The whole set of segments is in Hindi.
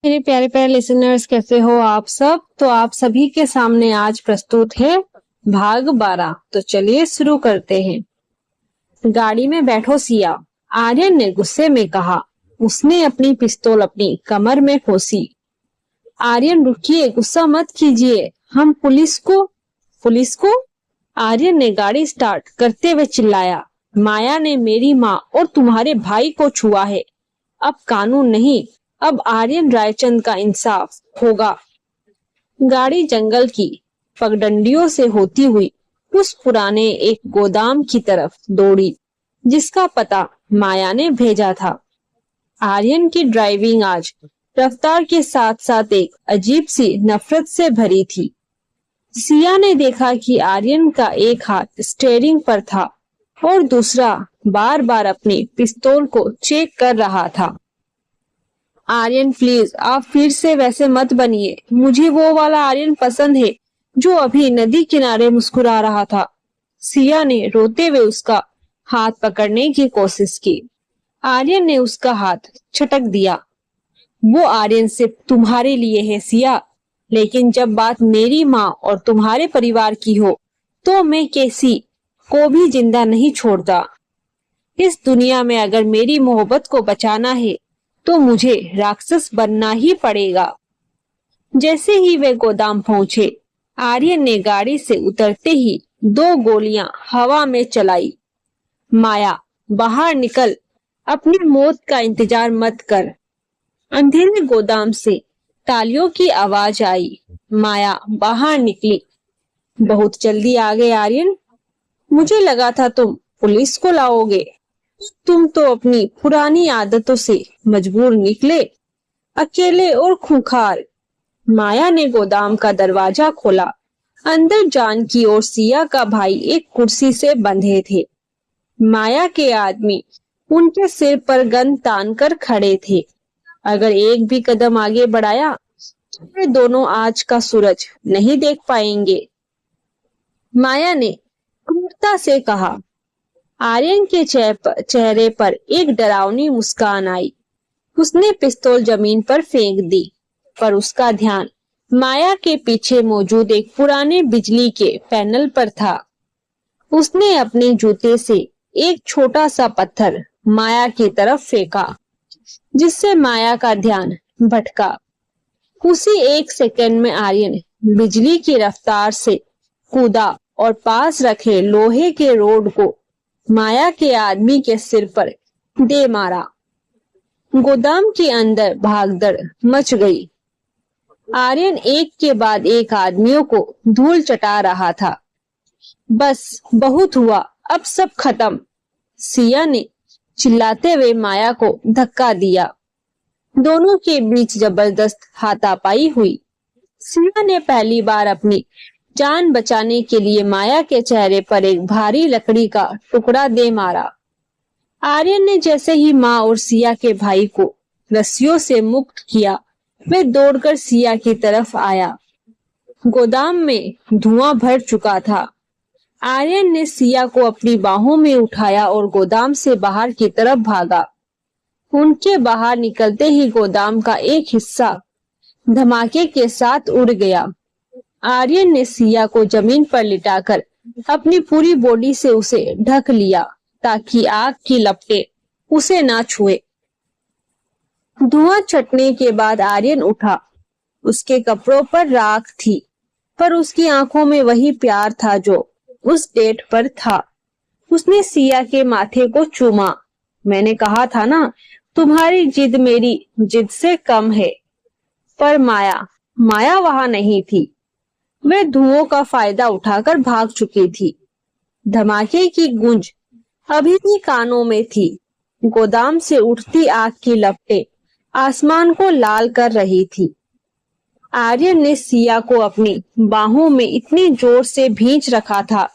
मेरे प्यारे प्यारे लिसनर्स, कैसे हो आप सब। तो आप सभी के सामने आज प्रस्तुत है भाग 12। तो चलिए शुरू करते हैं। गाड़ी में बैठो सिया, आर्यन ने गुस्से में कहा। उसने अपनी पिस्तौल अपनी कमर में खोसी। आर्यन रुकिए, गुस्सा मत कीजिए, हम पुलिस को। आर्यन ने गाड़ी स्टार्ट करते हुए चिल्लाया। माया ने मेरी माँ और तुम्हारे भाई को छुआ है। अब कानून नहीं, अब आर्यन रायचंद का इंसाफ होगा। गाड़ी जंगल की पगडंडियों से होती हुई उस पुराने एक गोदाम की तरफ दौड़ी जिसका पता माया ने भेजा था। आर्यन की ड्राइविंग आज रफ्तार के साथ साथ एक अजीब सी नफरत से भरी थी। सिया ने देखा कि आर्यन का एक हाथ स्टीयरिंग पर था और दूसरा बार बार अपनी पिस्तौल को चेक कर रहा था। आर्यन प्लीज, आप फिर से वैसे मत बनिए। मुझे वो वाला आर्यन पसंद है जो अभी नदी किनारे मुस्कुरा रहा था। सिया ने रोते हुए उसका हाथ पकड़ने की कोशिश की। आर्यन ने उसका हाथ छटक दिया। वो आर्यन सिर्फ तुम्हारे लिए है सिया, लेकिन जब बात मेरी माँ और तुम्हारे परिवार की हो तो मैं किसी को भी जिंदा नहीं छोड़ता। इस दुनिया में अगर मेरी मोहब्बत को बचाना है तो मुझे राक्षस बनना ही पड़ेगा। जैसे ही वे गोदाम पहुंचे, आर्यन ने गाड़ी से उतरते ही 2 गोलियां हवा में चलाई। माया, बाहर निकल, अपनी मौत का इंतजार मत कर। अंधेरे गोदाम से तालियों की आवाज आई। माया बाहर निकली। बहुत जल्दी आ गए आर्यन, मुझे लगा था तुम पुलिस को लाओगे। तुम तो अपनी पुरानी आदतों से मजबूर निकले, अकेले और खूंखार। माया ने गोदाम का दरवाजा खोला। अंदर जानकी और सिया का भाई एक कुर्सी से बंधे थे। माया के आदमी उनके सिर पर गन तान कर खड़े थे। अगर एक भी कदम आगे बढ़ाया तो वे दोनों आज का सूरज नहीं देख पाएंगे। माया ने क्रूरता से कहा। आर्यन के चेहरे पर एक डरावनी मुस्कान आई। उसने पिस्तौल जमीन पर फेंक दी, पर उसका ध्यान माया के पीछे मौजूद एक पुराने बिजली के पैनल पर था। उसने अपने जूते से एक छोटा सा पत्थर माया की तरफ फेंका, जिससे माया का ध्यान भटका। उसी एक सेकंड में आर्यन बिजली की रफ्तार से कूदा और पास रखे लोहे के रोड को माया के आदमी के सिर पर दे मारा। गोदाम के अंदर भागदड़ मच गई। आर्यन एक के बाद एक आदमियों को धूल चटा रहा था। बस बहुत हुआ, अब सब खत्म। सिया ने चिल्लाते हुए माया को धक्का दिया। दोनों के बीच जबरदस्त हाथापाई हुई। सिया ने पहली बार अपनी जान बचाने के लिए माया के चेहरे पर एक भारी लकड़ी का टुकड़ा दे मारा। आर्यन ने जैसे ही माँ और सिया के भाई को रस्सियों से मुक्त किया, वे दौड़कर सिया की तरफ आया। गोदाम में धुआं भर चुका था। आर्यन ने सिया को अपनी बाहों में उठाया और गोदाम से बाहर की तरफ भागा। उनके बाहर निकलते ही गोदाम का एक हिस्सा धमाके के साथ उड़ गया। आर्यन ने सिया को जमीन पर लिटाकर अपनी पूरी बॉडी से उसे ढक लिया ताकि आग की लपटें उसे ना छुए। धुआं छटने के बाद आर्यन उठा। उसके कपड़ों पर राख थी, पर उसकी आंखों में वही प्यार था जो उस डेट पर था। उसने सिया के माथे को चूमा। मैंने कहा था ना, तुम्हारी जिद मेरी जिद से कम है। पर माया वहां नहीं थी। वे धुओं का फायदा उठाकर भाग चुकी थी। धमाके की गूंज अभी भी कानों में थी। गोदाम से उठती आग की लपटें आसमान को लाल कर रही थी। आर्यन ने सिया को अपनी बाहों में इतनी जोर से भींच रखा था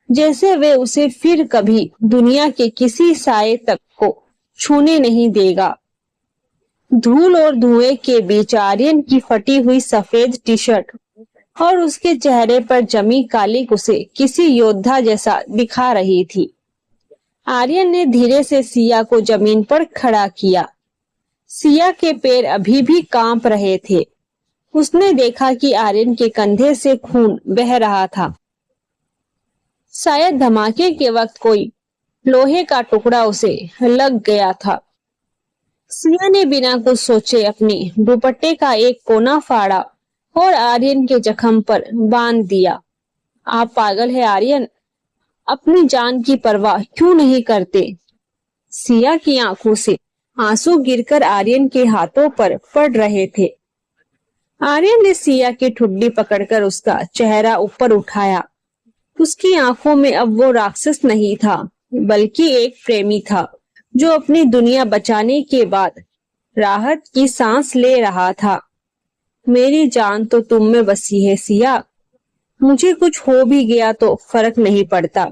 जैसे वे उसे फिर कभी दुनिया के किसी साए तक को छूने नहीं देगा। धूल और धुएं के बीच आर्यन की फटी हुई सफेद टी शर्ट और उसके चेहरे पर जमी काली उसे किसी योद्धा जैसा दिखा रही थी। आर्यन ने धीरे से सिया को जमीन पर खड़ा किया। सिया के पैर अभी भी कांप रहे थे। उसने देखा कि आर्यन के कंधे से खून बह रहा था। शायद धमाके के वक्त कोई लोहे का टुकड़ा उसे लग गया था। सिया ने बिना कुछ सोचे अपने दुपट्टे का एक कोना फाड़ा और आर्यन के जख्म पर बांध दिया। आप पागल है आर्यन, अपनी जान की परवाह क्यों नहीं करते? सिया की आंखों से आंसू गिरकर आर्यन के हाथों पर पड़ रहे थे। आर्यन ने सिया की ठुड्डी पकड़कर उसका चेहरा ऊपर उठाया। उसकी आंखों में अब वो राक्षस नहीं था, बल्कि एक प्रेमी था जो अपनी दुनिया बचाने के बाद राहत की सांस ले रहा था। मेरी जान तो तुम में बसी है सिया। मुझे कुछ हो भी गया तो फर्क नहीं पड़ता,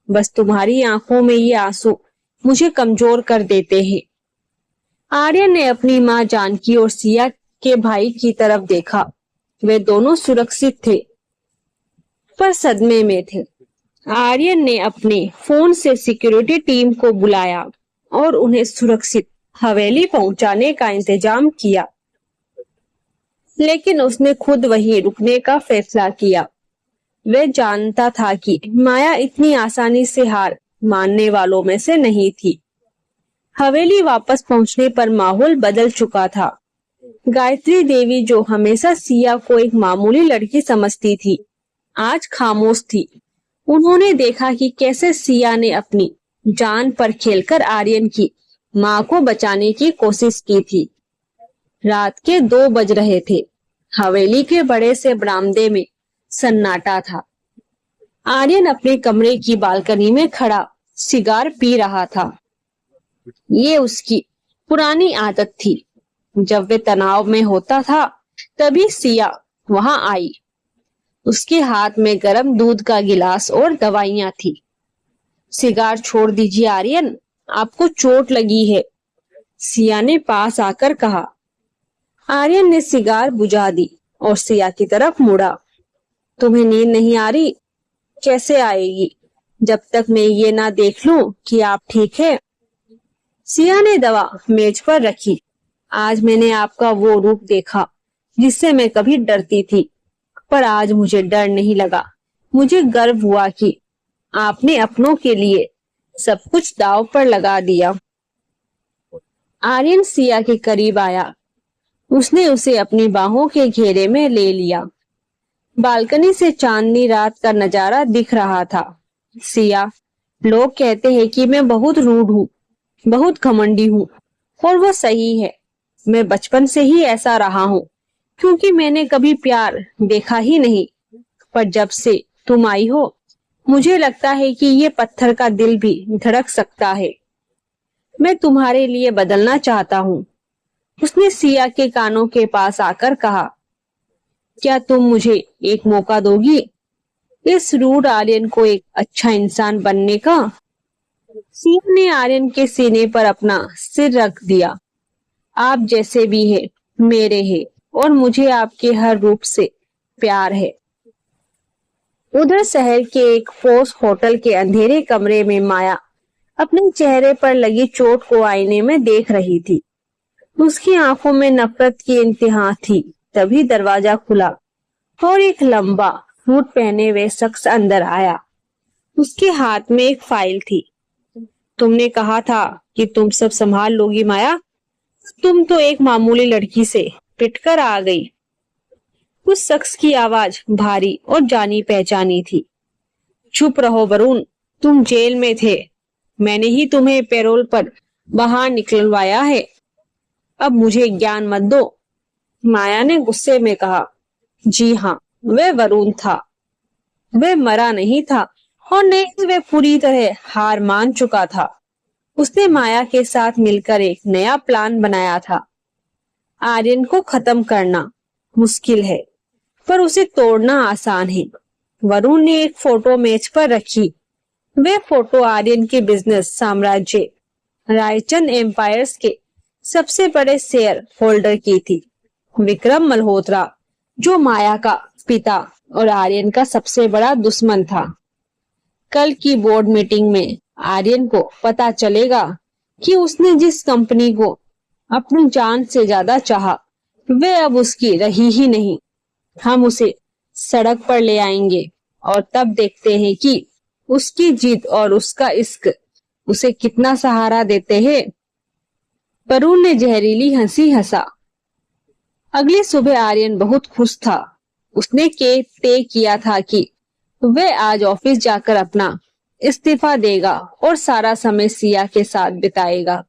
बस तुम्हारी आंखों में ये आंसू मुझे कमजोर कर देते हैं। आर्यन ने अपनी माँ जानकी और सिया के भाई की तरफ देखा। वे दोनों सुरक्षित थे, पर सदमे में थे। आर्यन ने अपने फोन से सिक्योरिटी टीम को बुलाया और उन्हें सुरक्षित हवेली पहुंचाने का इंतजाम किया। लेकिन उसने खुद वहीं रुकने का फैसला किया। वह जानता था कि माया इतनी आसानी से हार मानने वालों में से नहीं थी। हवेली वापस पहुंचने पर माहौल बदल चुका था। गायत्री देवी, जो हमेशा सिया को एक मामूली लड़की समझती थी, आज खामोश थी। उन्होंने देखा कि कैसे सिया ने अपनी जान पर खेलकर आर्यन की मां को बचाने की कोशिश की थी। रात के 2 बज रहे थे। हवेली के बड़े से बरामदे में सन्नाटा था। आर्यन अपने कमरे की बालकनी में खड़ा सिगार पी रहा था। ये उसकी पुरानी आदत थी। जब वे तनाव में होता था, तभी सिया वहां आई। उसके हाथ में गर्म दूध का गिलास और दवाइयां थी। सिगार छोड़ दीजिए आर्यन, आपको चोट लगी है, सिया ने पास आकर कहा। आर्यन ने सिगार बुझा दी और सिया की तरफ मुड़ा। तुम्हें नींद नहीं आ रही? कैसे आएगी जब तक मैं ये ना देख लूं कि आप ठीक है? सिया ने दवा मेज पर रखी। आज मैंने आपका वो रूप देखा जिससे मैं कभी डरती थी, पर आज मुझे डर नहीं लगा। मुझे गर्व हुआ कि आपने अपनों के लिए सब कुछ दांव पर लगा दिया। आर्यन सिया के करीब आया। उसने उसे अपनी बाहों के घेरे में ले लिया। बालकनी से चांदनी रात का नजारा दिख रहा था। सिया, लोग कहते हैं कि मैं बहुत रूड हूँ, बहुत घमंडी हूँ, और वो सही है। मैं बचपन से ही ऐसा रहा हूँ, क्योंकि मैंने कभी प्यार देखा ही नहीं। पर जब से तुम आई हो, मुझे लगता है कि ये पत्थर का दिल भी धड़क सकता है। मैं तुम्हारे लिए बदलना चाहता हूँ। उसने सिया के कानों के पास आकर कहा, क्या तुम मुझे एक मौका दोगी इस रूड आर्यन को एक अच्छा इंसान बनने का? सिया ने आर्यन के सीने पर अपना सिर रख दिया। आप जैसे भी है मेरे है, और मुझे आपके हर रूप से प्यार है। उधर शहर के एक पोश होटल के अंधेरे कमरे में माया अपने चेहरे पर लगी चोट को आईने में देख रही थी। उसकी आंखों में नफरत की इंतहा थी। तभी दरवाजा खुला और एक लंबा सूट पहने हुए शख्स अंदर आया। उसके हाथ में एक फाइल थी। तुमने कहा था कि तुम सब संभाल लोगी माया, तुम तो एक मामूली लड़की से पिटकर आ गई। उस शख्स की आवाज भारी और जानी पहचानी थी। चुप रहो वरुण, तुम जेल में थे। मैंने ही तुम्हें पैरोल पर बाहर निकलवाया है। अब मुझे ज्ञान मत दो। माया ने गुस्से में कहा। जी हाँ, वह वरुण था। वह मरा नहीं था, और नहीं वह पूरी तरह हार मान चुका था। उसने माया के साथ मिलकर एक नया प्लान बनाया था। आर्यन को खत्म करना मुश्किल है, पर उसे तोड़ना आसान है। वरुण ने एक फोटो मेज पर रखी। वह फोटो आर्यन के बिजनेस साम्राज्य रायचंद एम्पायर्स के सबसे बड़े शेयर होल्डर की थी, विक्रम मल्होत्रा, जो माया का पिता और आर्यन का सबसे बड़ा दुश्मन था। कल की बोर्ड मीटिंग में आर्यन को पता चलेगा कि उसने जिस कंपनी को अपनी जान से ज्यादा चाहा, वे अब उसकी रही ही नहीं। हम उसे सड़क पर ले आएंगे और तब देखते हैं कि उसकी जिद और उसका इश्क उसे कितना सहारा देते हैं। वरुण ने जहरीली हंसी हंसा। अगली सुबह आर्यन बहुत खुश था। उसने तय किया था कि वह आज ऑफिस जाकर अपना इस्तीफा देगा और सारा समय सिया के साथ बिताएगा।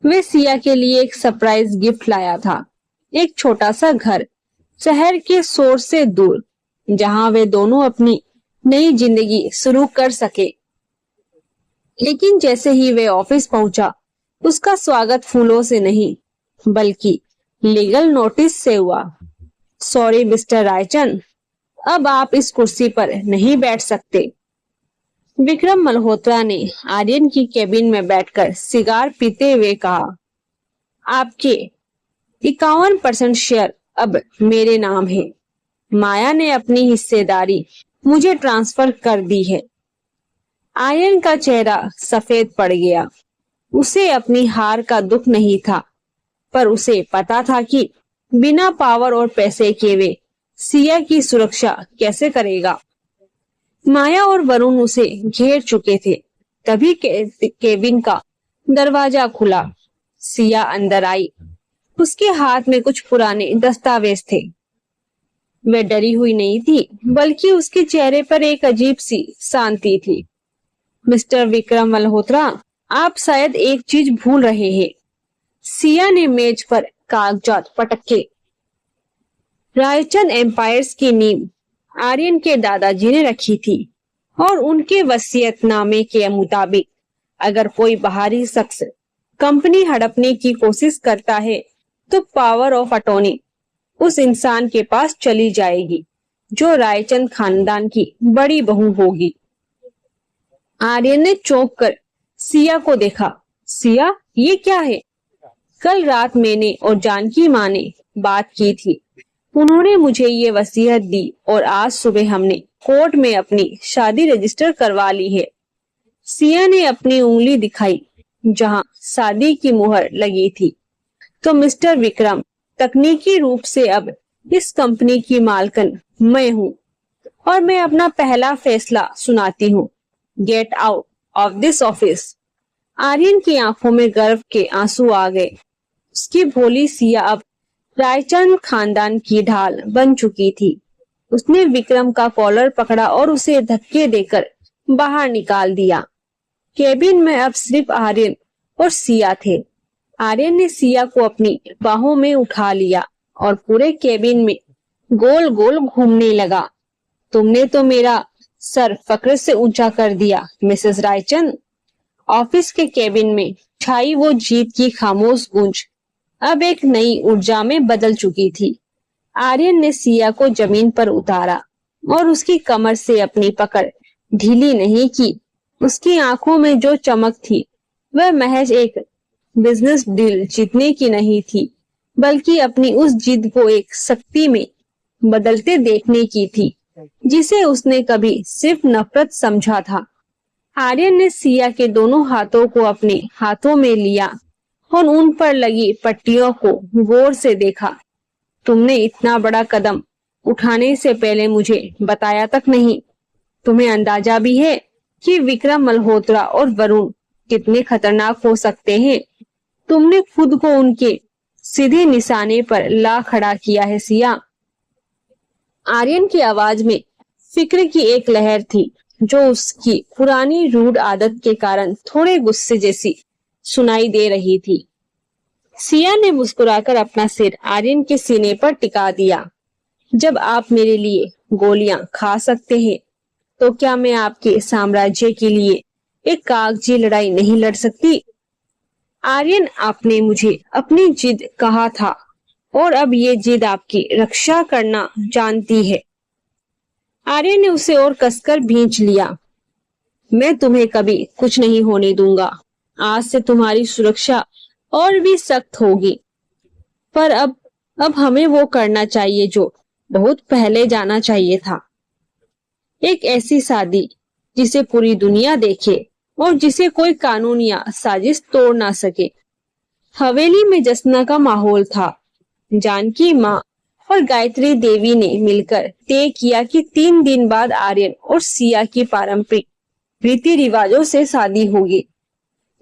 वे सिया के लिए एक सरप्राइज गिफ्ट लाया था, एक छोटा सा घर शहर के शोर से दूर, जहां वे दोनों अपनी नई जिंदगी शुरू कर सके। लेकिन जैसे ही वे ऑफिस पहुंचा, उसका स्वागत फूलों से नहीं बल्कि लीगल नोटिस से हुआ। सॉरी मिस्टर रायचंद, अब आप इस कुर्सी पर नहीं बैठ सकते। विक्रम मल्होत्रा ने आर्यन की केबिन में बैठकर सिगार पीते हुए कहा, आपके 51% शेयर अब मेरे नाम है। माया ने अपनी हिस्सेदारी मुझे ट्रांसफर कर दी है। आर्यन का चेहरा सफेद पड़ गया। उसे अपनी हार का दुख नहीं था, पर उसे पता था कि बिना पावर और पैसे के वे सिया की सुरक्षा कैसे करेगा। माया और वरुण उसे घेर चुके थे। तभी केबिन का दरवाजा खुला। सिया अंदर आई। उसके हाथ में कुछ पुराने दस्तावेज थे। वह डरी हुई नहीं थी, बल्कि उसके चेहरे पर एक अजीब सी शांति थी। मिस्टर विक्रम मल्होत्रा, आप शायद एक चीज भूल रहे हैं। सिया ने मेज पर कागजात पटके। रायचंद एम्पायर्स की नींव आर्यन के दादाजी ने रखी थी और उनके वसीयतनामे के मुताबिक अगर कोई बाहरी शख्स कंपनी हड़पने की कोशिश करता है तो पावर ऑफ अटॉर्नी उस इंसान के पास चली जाएगी जो रायचंद खानदान की बड़ी बहू होगी। आर्यन ने चौंक कर सिया को देखा। सिया, ये क्या है? कल रात मैंने और जानकी माँ ने बात की थी। उन्होंने मुझे ये वसीयत दी और आज सुबह हमने कोर्ट में अपनी शादी रजिस्टर करवा ली है। सिया ने अपनी उंगली दिखाई जहां शादी की मुहर लगी थी। तो मिस्टर विक्रम, तकनीकी रूप से अब इस कंपनी की मालकन मैं हूँ और मैं अपना पहला फैसला सुनाती हूँ। Get out of this office. Aryan की आंखों में गर्व के आंसू आ गए। उसकी भोली सिया अब रायचंद खानदान की ढाल बन चुकी थी। उसने विक्रम का कॉलर पकड़ा और उसे धक्के देकर बाहर निकाल दिया। केबिन में अब सिर्फ आर्यन और सिया थे। आर्यन ने सिया को अपनी बाहों में उठा लिया और पूरे केबिन में गोल गोल घूमने लगा। तुमने तो मेरा सर फक्र से ऊंचा कर दिया मिसेस रायचंद। ऑफिस के केबिन में छाई वो जीत की खामोश गूंज अब एक नई ऊर्जा में बदल चुकी थी। आर्यन ने सिया को जमीन पर उतारा और उसकी कमर से अपनी पकड़ ढीली नहीं की। उसकी आंखों में जो चमक थी वह महज एक बिजनेस डील जीतने की नहीं थी, बल्कि अपनी उस जिद को एक शक्ति में बदलते देखने की थी जिसे उसने कभी सिर्फ नफरत समझा था। आर्यन ने सिया के दोनों हाथों को अपने हाथों में लिया और उन पर लगी पट्टियों को गौर से देखा। तुमने इतना बड़ा कदम उठाने से पहले मुझे बताया तक नहीं। तुम्हें अंदाजा भी है कि विक्रम मल्होत्रा और वरुण कितने खतरनाक हो सकते हैं। तुमने खुद को उनके सीधे निशाने पर ला खड़ा किया है सिया। आर्यन की आवाज में फिक्र की एक लहर थी जो उसकी पुरानी रूढ़ आदत के कारण थोड़े गुस्से जैसी सुनाई दे रही थी। सिया ने मुस्कुराकर अपना सिर आर्यन के सीने पर टिका दिया। जब आप मेरे लिए गोलियां खा सकते हैं, तो क्या मैं आपके साम्राज्य के लिए एक कागजी लड़ाई नहीं लड़ सकती? आर्यन, आपने मुझे अपनी जिद कहा था और अब ये जिद आपकी रक्षा करना जानती है। आर्यन ने उसे और कसकर भींच लिया। मैं तुम्हें कभी कुछ नहीं होने दूंगा। आज से तुम्हारी सुरक्षा और भी सख्त होगी। पर अब हमें वो करना चाहिए जो बहुत पहले जाना चाहिए था। एक ऐसी शादी जिसे पूरी दुनिया देखे और जिसे कोई कानून या साजिश तोड़ ना सके। हवेली में जश्न का माहौल था। जानकी माँ और गायत्री देवी ने मिलकर तय किया कि 3 दिन बाद आर्यन और सिया की पारंपरिक रीति रिवाजों से शादी होगी।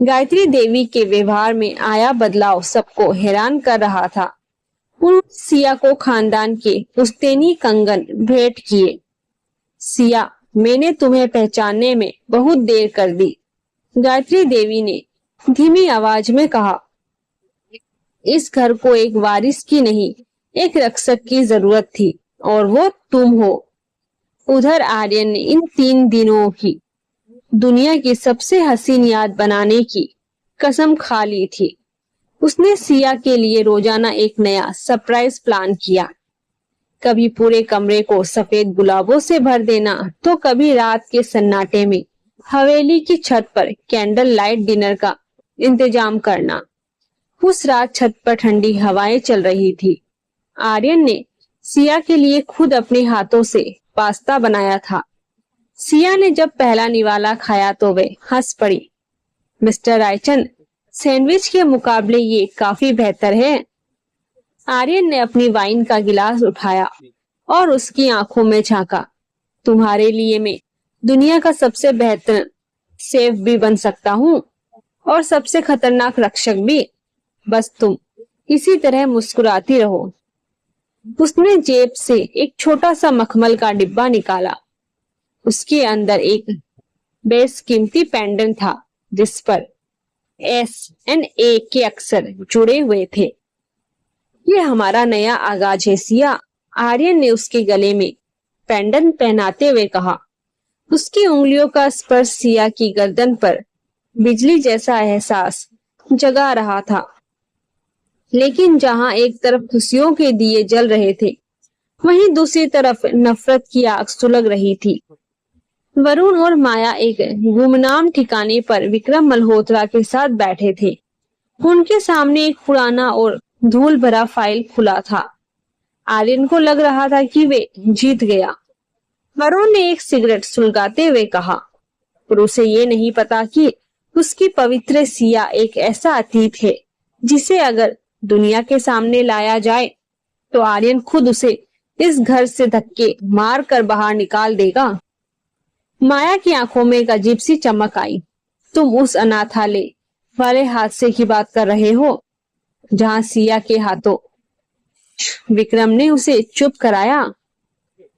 गायत्री देवी के व्यवहार में आया बदलाव सबको हैरान कर रहा था। उन्होंने सिया को खानदान के पुश्तैनी कंगन भेंट किए। सिया, मैंने तुम्हें पहचानने में बहुत देर कर दी, गायत्री देवी ने धीमी आवाज में कहा। इस घर को एक वारिस की नहीं, एक रक्षक की जरूरत थी और वो तुम हो। उधर आर्यन ने इन 3 दिनों की दुनिया की सबसे हसीन याद बनाने की कसम खा ली थी। उसने सिया के लिए रोजाना एक नया सरप्राइज प्लान किया। कभी पूरे कमरे को सफेद गुलाबों से भर देना, तो कभी रात के सन्नाटे में हवेली की छत पर कैंडल लाइट डिनर का इंतजाम करना। उस रात छत पर ठंडी हवाएं चल रही थी। आर्यन ने सिया के लिए खुद अपने हाथों से पास्ता बनाया था। सिया ने जब पहला निवाला खाया तो वे हंस पड़ी। मिस्टर रायचंद, सैंडविच के मुकाबले ये काफी बेहतर है। आर्यन ने अपनी वाइन का गिलास उठाया और उसकी आंखों में झांका। तुम्हारे लिए मैं दुनिया का सबसे बेहतर शेफ भी बन सकता हूँ और सबसे खतरनाक रक्षक भी। बस तुम इसी तरह मुस्कुराती रहो। उसने जेब से एक छोटा सा मखमल का डिब्बा निकाला। उसके अंदर एक बेशकीमती पेंडेंट था जिस पर S&A के अक्षर जुड़े हुए थे। ये हमारा नया आगाज है सिया, आर्यन ने उसके गले में पेंडेंट पहनाते हुए कहा। उसकी उंगलियों का स्पर्श सिया की गर्दन पर बिजली जैसा एहसास जगा रहा था। लेकिन जहां एक तरफ खुशियों के दिए जल रहे थे, वहीं दूसरी तरफ नफरत की आग सुलग रही थी। वरुण और माया एक गुमनाम ठिकाने पर विक्रम मल्होत्रा के साथ बैठे थे। उनके सामने एक पुराना और धूल भरा फाइल खुला था। आर्यन को लग रहा था कि वे जीत गया। वरुण ने एक सिगरेट सुलगाते हुए कहा, पर उसे ये नहीं पता कि उसकी पवित्र सिया एक ऐसा अतीत है जिसे अगर दुनिया के सामने लाया जाए तो आर्यन खुद उसे इस घर से धक्के मार कर बाहर निकाल देगा। माया की आंखों में एक अजीब सी चमक आई। तुम उस अनाथालय वाले हादसे की बात कर रहे हो जहां सिया के हाथों विक्रम ने उसे चुप कराया?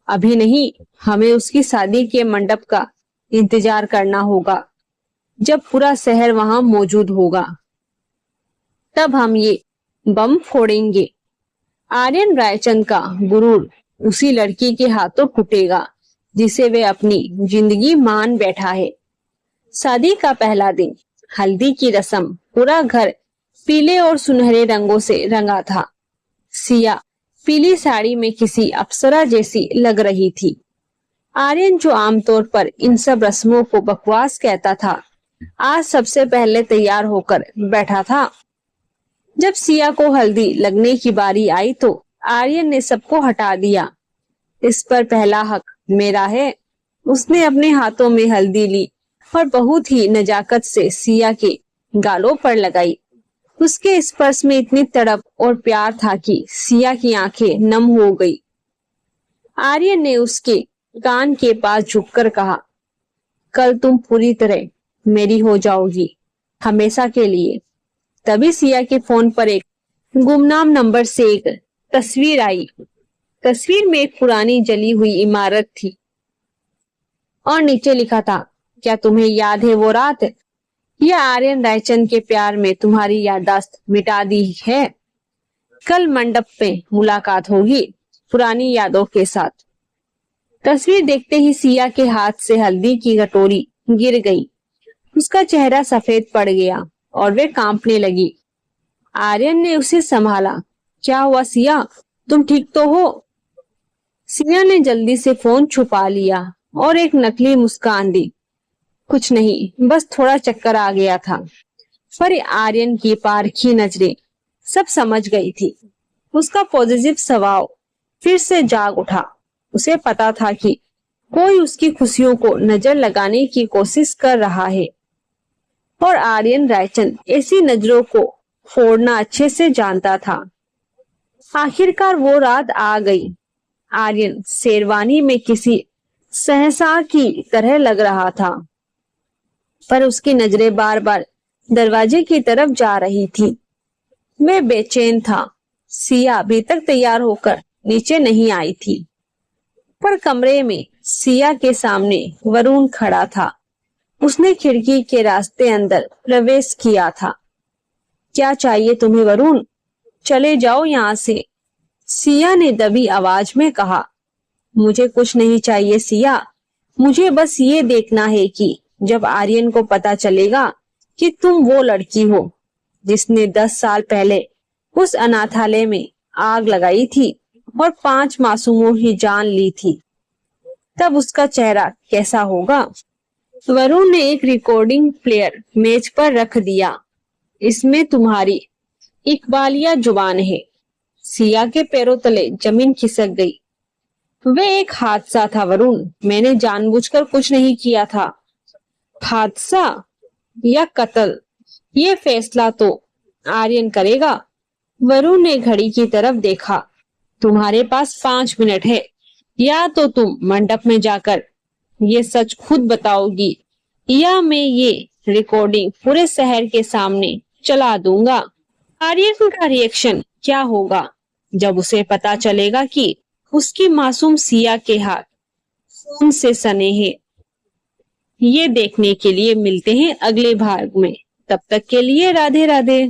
अभी नहीं, हमें उसकी शादी के मंडप का इंतजार करना होगा। जब पूरा शहर वहां मौजूद होगा तब हम ये बम फोड़ेंगे। आर्यन रायचंद का गुरूर उसी लड़की के हाथों फूटेगा जिसे वे अपनी जिंदगी मान बैठा है। शादी का पहला दिन, हल्दी की रस्म, पूरा घर पीले और सुनहरे रंगों से रंगा था। सिया पीली साड़ी में किसी अप्सरा जैसी लग रही थी। आर्यन, जो आमतौर पर इन सब रस्मों को बकवास कहता था, आज सबसे पहले तैयार होकर बैठा था। जब सिया को हल्दी लगने की बारी आई तो आर्यन ने सबको हटा दिया। इस पर पहला हक मेरा है। उसने अपने हाथों में हल्दी ली और बहुत ही नजाकत से सिया के गालों पर लगाई। उसके स्पर्श में इतनी तड़प और प्यार था कि सिया की आंखें नम हो गई। आर्यन ने उसके कान के पास झुककर कहा, कल तुम पूरी तरह मेरी हो जाओगी, हमेशा के लिए। तभी सिया के फोन पर एक गुमनाम नंबर से एक तस्वीर आई। तस्वीर में एक पुरानी जली हुई इमारत थी और नीचे लिखा था, क्या तुम्हें याद है वो रात? यह आर्यन रायचंद के प्यार में तुम्हारी याददाश्त मिटा दी है। कल मंडप पे मुलाकात होगी पुरानी यादों के साथ। तस्वीर देखते ही सिया के हाथ से हल्दी की कटोरी गिर गई। उसका चेहरा सफेद पड़ गया और वे कांपने लगी। आर्यन ने उसे संभाला। क्या हुआ सिया, तुम ठीक तो हो? सिया ने जल्दी से फोन छुपा लिया और एक नकली मुस्कान दी। कुछ नहीं, बस थोड़ा चक्कर आ गया था। पर आर्यन की पारखी नजरें सब समझ गई थी। उसका पॉजिटिव स्वभाव फिर से जाग उठा। उसे पता था कि कोई उसकी खुशियों को नजर लगाने की कोशिश कर रहा है और आर्यन रायचंद ऐसी नजरों को फोड़ना अच्छे से जानता था। आखिरकार वो रात आ गई। आर्यन शेरवानी में किसी सहसा की तरह लग रहा था, पर उसकी नजरें बार बार दरवाजे की तरफ जा रही थी। वह बेचैन था। सिया अभी तक तैयार होकर नीचे नहीं आई थी, पर कमरे में सिया के सामने वरुण खड़ा था। उसने खिड़की के रास्ते अंदर प्रवेश किया था। क्या चाहिए तुम्हें वरुण? चले जाओ यहाँ से, सिया ने दबी आवाज में कहा। मुझे कुछ नहीं चाहिए सिया, मुझे बस ये देखना है कि जब आर्यन को पता चलेगा कि तुम वो लड़की हो जिसने 10 साल पहले उस अनाथालय में आग लगाई थी और 5 मासूमों की जान ली थी, तब उसका चेहरा कैसा होगा? वरुण ने एक रिकॉर्डिंग प्लेयर मेज पर रख दिया। इसमें तुम्हारी इकबालिया जुबान है। सिया के पैरों तले जमीन खिसक गई। वह एक हादसा था वरुण, मैंने जानबूझकर कुछ नहीं किया था। हादसा या कत्ल, ये फैसला तो आर्यन करेगा। वरुण ने घड़ी की तरफ देखा। तुम्हारे पास 5 मिनट है, या तो तुम मंडप में जाकर ये सच खुद बताओगी, या मैं ये रिकॉर्डिंग पूरे शहर के सामने चला दूंगा। आर्यन का रिएक्शन क्या होगा जब उसे पता चलेगा कि उसकी मासूम सिया के हाथ खून से सने हैं? ये देखने के लिए मिलते हैं अगले भाग में। तब तक के लिए राधे राधे।